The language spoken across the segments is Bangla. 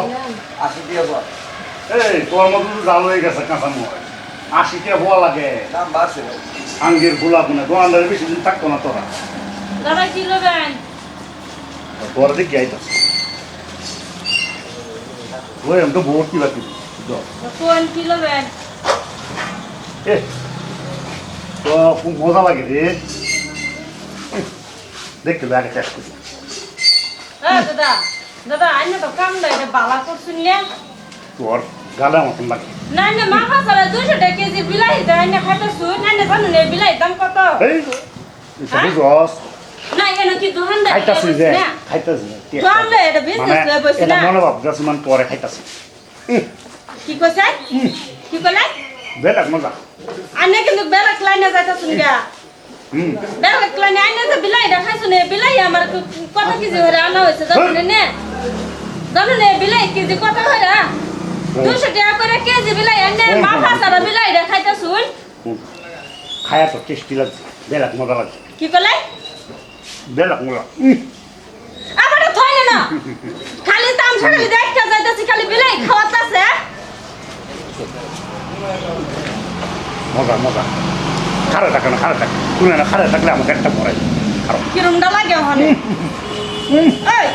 80 টাকা বল এই তোর মতো তো জাল হয়ে গেছে কাঁচা ময় 80 টাকা হওয়া লাগে দাম বাড়ছে ভাই আঙ্গের গোলাপ না দোকানদারে বেশি দিন থাকতো না তোরা দাদা কি নেবেন তোরা দেখি আইতাস ওই আমি তো ভর্তি বাকি কোন কি নেবেন এ তো খুব মজা লাগে রে দেখতে লাগে টেস্ট করি দাদা দাদা আইনা তো কাম দেয় এটা বালা করছুন না তোর গালা মতন লাগে না না মাথা সারা 200 টাকা কেজি বিলাহি দেয় না খাইতে শুন না না জানো না বিলাহি দাম কত এই এটা বুঝছস না এখানে কি দোকানদার খাইতাছি যে খাইতাছি দোকানদার এটা বিজনেস লয় বসে এটা না মনে ভাব দশমান পরে খাইতাছি কি কইছে কি কইলা বেটা মজা আনে কিন্তু বেলা ক্লাইনে যাইতা শুন গা বেলা ক্লাইনে আনে যে বিলাহি দেখাইছো না বিলাহি আমার কত কেজি হরে আনা হইছে জানো না বিলাহি কেজি কত হরে 200 টাকা করে কেজি বিলাহি আনে মাথা সারা বিলাহি দেখাইতা শুন খায়া তো টেস্টি লাগছে বেলা মজা লাগছে কি কইলা বেলা মজা আমারে থইলে না খালি দাম ছাড়ালি দেখতে যাইতাছি খালি বিলাহি খাওয়াতাছে মজা মজা খারে থাকে না খারে থাকে শুনে না খারে থাকলে আমাকে একটা পড়াই খারো কিরমটা লাগে ওখানে এই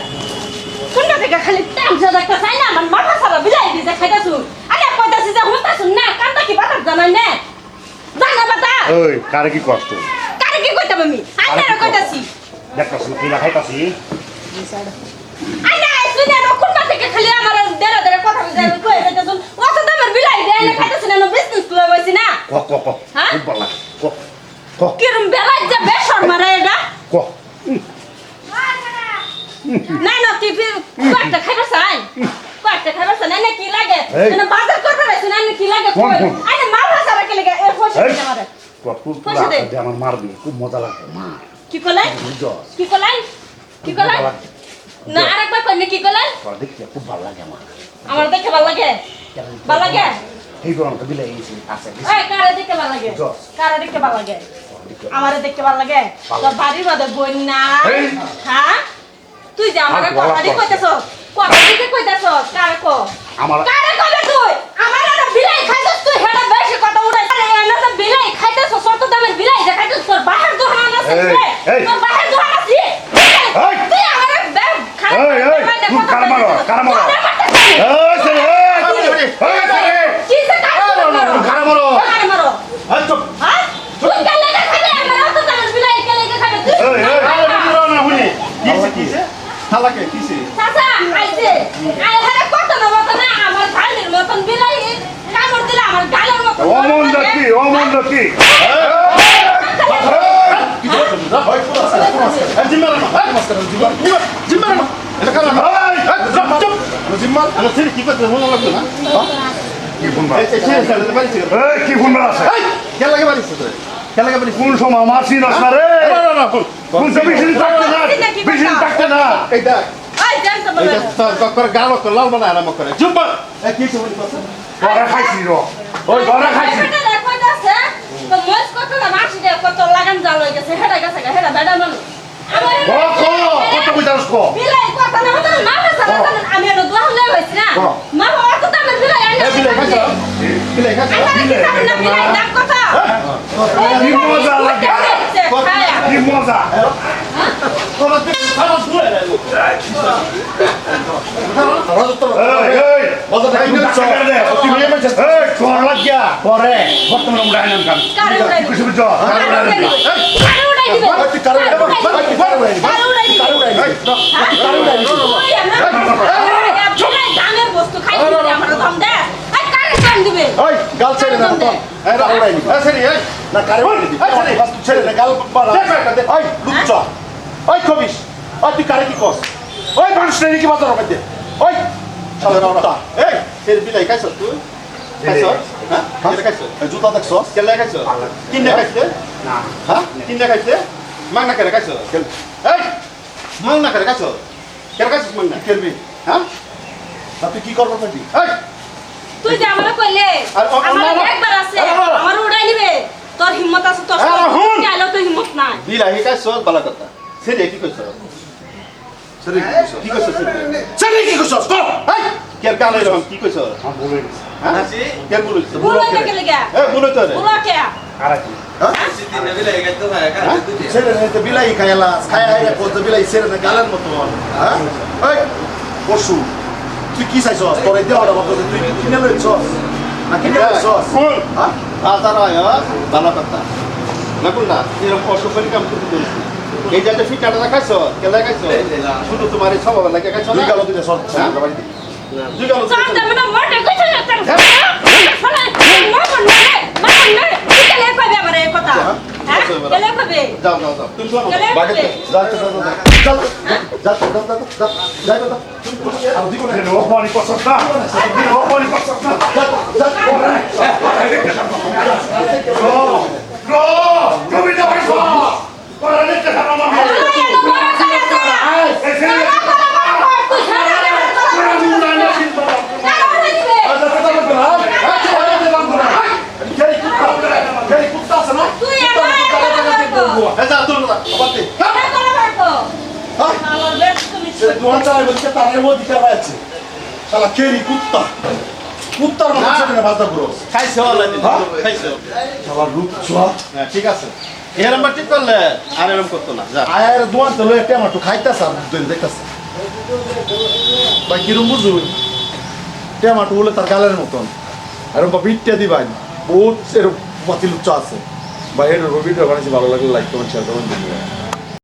কোনটা থেকে খালি দাম ছাড়া দেখতে চাই না আমার মাথা সারা বিলাহি দিছে খাইতাছু আরে কইতাছি যে হইতাছু না কান্দা কি বাতা জানাই না জানা বাতা ওই কারে কি কষ্ট কারে কি কইতাম আমি আইনা কইতাছি দেখতাছ না কিলা খাইতাছি আইনা শুনে না কোনটা থেকে খালি আমার দেরা দেরা কথা কই যাইতাছু অত দামের বিলাহি দেয় না খাইতাছি না বিজনেস করে বইছি না ক হ্যাঁ? খুব ভালো লাগে ক কিরম বেলাই যে বেশর মারে এটা ক না না তুই কয়েকটা খাইবার চাই কয়েকটা খাইবার চাই না কি লাগে এই। না বাজার করতে পারছি না কি লাগে কোন, কই কোন? আরে মা ভাষা রাখে লাগে এ ফসে এই। আমারে খুব পয়সা দে। আমার মারবি খুব মজা লাগে মা কি কলাই বুঝছস কি কলাই কি কলাই ভালো লাগে। না আরেকবার কই কি কলাই তোরা দেখতে খুব ভালো লাগে আমার আমার দেখে ভালো লাগে ভালো লাগে এই তো আমাকে দিলে এই আছে এই কারে দেখে ভালো লাগে জস। কারে দেখে ভালো লাগে আমারে দেখে ভালো লাগে তোর বাড়ির বাদে বই না এই। হ্যাঁ তুই যে আমারে আর গলা কথা দি কর। কইতাছ কথা দিতে কইতাছ কারে কো আমার কারে কইবে তুই আমার না বিলাই খাইছস তুই হেডা বেশি কথা উড়াই আরে এনা তো বিলাই খাইতেছ কত দামের বিলাই যে খাইতেছ তোর বাহার দোকান আছে এই, এই। তোর বাহার দোকান আছে এই। তুই আমারে ব্যাগ খাই এই এই তুই কার মারো এই সরে এই সরে কি সে কারে মারো কার মারো কারে মারো এই চুপ হ্যাঁ তুই কেন লাগা খাবে আমার অত দামের বিলাই কেন লাগা খাবে তুই এই এই না হুনি কিছে হালাকে কিছে চাচা আইছে আই হারে কত না মত না আমার ভাইয়ের মতন বিলাই কামড় দিলে আমার গালের মতন অমন কি জিম্মার না নমস্কার জিম্মার না এটা কারা না জিম্মার আরে ছেড়ে কি করতে মনে লাগতো না কি ফোন এই ছেড়ে ছেড়ে বাড়ি ছেড়ে এই কি ফোন আছে এই কেন লাগে বাড়ি ছেড়ে কেন লাগে বাড়ি কোন সময় মাসি না রে না না কোন সময় বিশিন থাকতে না এই দেখ ওই জানতে এই বলে দেখ তোর করে গাল করে লাল বানায় আরাম করে জিম্মার এই কি শুনি কথা বড় খাইছি রো ওই বড় খাইছি এটা দেখো যাচ্ছে তো মস কত না মাছি দে কত লাগান জাল হয়ে গেছে হেডা গেছে হেডা বেডা মানুষ আমার কত কইতাছ কো বিলাই কত না মত না মাথা আমি এর দোয়া হলে হইছে না মা অত দামের বিলাই আইনা এই বিলাই খাইছ বিলাই খাইছ বিলাই দাম কত কি মজা লাগে কি মজা তোরা তুই সারা ধুয়ে এই এই বাজার টাকা নিয়ে চল তুই নিয়ে মেছে এই তোর লাগিয়া পরে বর্তমানে উড়াই নাম কাম কারে উড়াই কিছু বুঝছো কারে উড়াই দিবে তুই কারে কারে উড়াই কারে উড়াই দিবে কারে উড়াই কারে উড়াই ওই আমরা দামের বস্তু খাই আমরা দাম দে এই কারে দাম দিবে ওই গাল ছেড়ে না তো এই রা উড়াই নি এই ছেড়ে এই না কারে উড়াই দি এই ছেড়ে বাস ছেড়ে না গাল পাড়া ওই লুচ্চা ওই খবিস ওই তুই কারে কি কস ওই মানুষ নেই কি বাজার মধ্যে ওই চলে না এই ছেড়ে বিলাই খাইছ তুই খাইছ হ্যাঁ কেন খাইছ জুতা দেখছ কেন খাইছ কিনে খাইছে না হ্যাঁ কিনে খাইছে মাংনা করে খাইছ এই মাংনা করে খাইছ কেন খাইছ মাংনা খেলবি হ্যাঁ তা তুই কি করবো তুই এই তুই যে আমারে কইলে আমার একবার আছে আমার উড়াই নিবে তোর হিম্মত আছে তোর চাইলো তো হিম্মত নাই বিলাহি খাইছ ভালো কথা সেটা কি কইছ সেটা কি কইছ সেটা কি কইছ কর এই কে গাল এরকম কি কইছ আমার বলে গেছে হ্যাঁ কে বলিস বুলো দেখে লাগা এ বলো তো রে বুলো কে আর কি ছেড়ে নে বিলাই খাইলা খায় আইরা কোজ বিলাই ছেড়ে নে গালের মতো হ্যাঁ এই পশু তুই কি চাইছস তোরে দেওয়াটা মতো তুই কিনে লইছস না কিনে লইছস হ্যাঁ আজার হয় ভালো কথা না কোন না এরকম পশু করে কাম করতে দিস এই যে ফিটাটা রাখাইছ কেলা খাইছ শুধু তোমার এই স্বভাব লাগে খাইছ দুই গালো দিতে সর বাড়িতে দুই গালো সব দেব না মোটে কইছ না তার ফলে মামন না কেলে কইবে আমার এই কথা হ্যাঁ কেলে কইবে যাও যাও যাও তুমি শোনো কেলে বাড়িতে কইবে যাও যাও যাও যাও যাও যাও যাও যাও যাও আর দিগো না ও পানি পছন্দ না ও পানি পছন্দ না ব্রো তুমি তো ভাই করে নিতে থাকা মামা ঠিক আছে এরম ঠিক করলে আর এরম করতো না আয়ের দোয়ান তো লয়ে টেমাটো খাইতাছ আর দেখতাছ ভাই কিরম বুঝুন টেমাটো বলে তার গালের মতন আর বিটটা দিবাই বহুত এরকম পাতি লুচ্চা আছে ভাই এর ভিডিও বানাইছি ভালো লাগলে লাইক কমেন্ট শেয়ার করুন